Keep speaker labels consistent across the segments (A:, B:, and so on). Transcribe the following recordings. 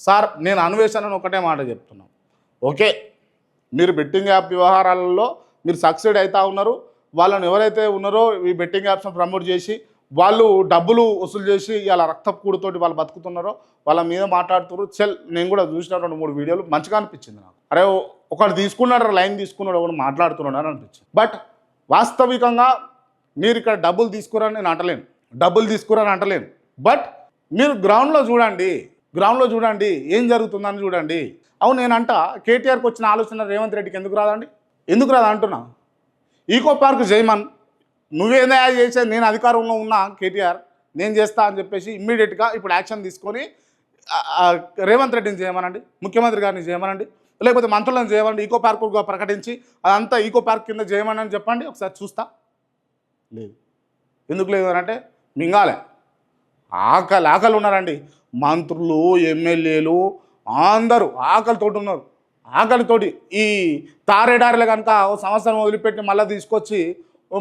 A: Sir నేను అన్వేషణను ఒకటే మాట చెప్తున్నాను. ఓకే, మీరు బెట్టింగ్ యాప్ వ్యవహారాలలో మీరు సక్సెడ్ అవుతా ఉన్నారు. వాళ్ళని ఎవరైతే ఉన్నారో ఈ బెట్టింగ్ యాప్స్ని ప్రమోట్ చేసి వాళ్ళు డబ్బులు వసూలు చేసి ఇలా రక్తపు కూడుతోటి వాళ్ళు బతుకుతున్నారో వాళ్ళ మీద మాట్లాడుతున్నారు. నేను కూడా చూసిన 2-3 వీడియోలు మంచిగా అనిపించింది నాకు. అరే ఒకడు తీసుకున్నాడు, లైన్ తీసుకున్నాడు, ఒకడు మాట్లాడుతున్నాడు అని అనిపించింది. బట్ వాస్తవికంగా మీరు ఇక్కడ డబ్బులు తీసుకురని నేను అంటలేను, డబ్బులు తీసుకురని అంటలేను. బట్ మీరు గ్రౌండ్లో చూడండి ఏం జరుగుతుందని చూడండి. అవును, నేనంట కేటీఆర్కి వచ్చిన ఆలోచన రేవంత్ రెడ్డికి ఎందుకు రాదు అంటున్నా. ఈకో పార్క్ జైమన్ నువ్వేదా చేసేది, నేను అధికారంలో ఉన్నా కేటీఆర్ నేను చేస్తా అని చెప్పేసి ఇమ్మీడియట్గా ఇప్పుడు యాక్షన్ తీసుకొని రేవంత్ రెడ్డిని చేయమనండి, ముఖ్యమంత్రి గారిని చేయమనండి, లేకపోతే మంత్రులను చేయమనండి, ఈకో పార్కుగా ప్రకటించి అదంతా ఈకో పార్క్ కింద చేయమని చెప్పండి, ఒకసారి చూస్తా. లేదు, ఎందుకు లేదు అని అంటే మింగాలే ఆకలి ఉన్నారండి. మంత్రులు, ఎమ్మెల్యేలు అందరూ ఆకలితోటి ఉన్నారు. ఆకలితోటి ఈ తారేడారిలో కనుక సంవత్సరం వదిలిపెట్టి మళ్ళీ తీసుకొచ్చి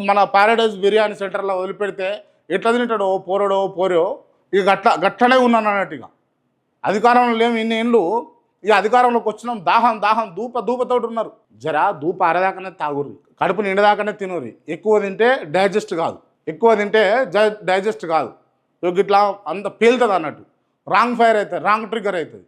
A: మన పారాడైజ్ బిర్యానీ సెంటర్లో వదిలిపెడితే ఎట్లా తింటాడో పోరో ఇక గట్లనే ఉన్నాను అన్నట్టు. ఇక అధికారంలో లేము ఇన్ని ఏళ్ళు, ఇక అధికారంలోకి వచ్చినాం దాహం దూపతోటి ఉన్నారు. జరా దూప అరదాకానే తాగుర్రి, కడుపు నిండదాకానే తినరు. ఎక్కువ తింటే డైజెస్ట్ కాదు, ఇట్లా అంత పేలుతుంది అన్నట్టు. రాంగ్ ఫైర్ అవుతుంది, రాంగ్ ట్రిగ్గర్ అవుతుంది.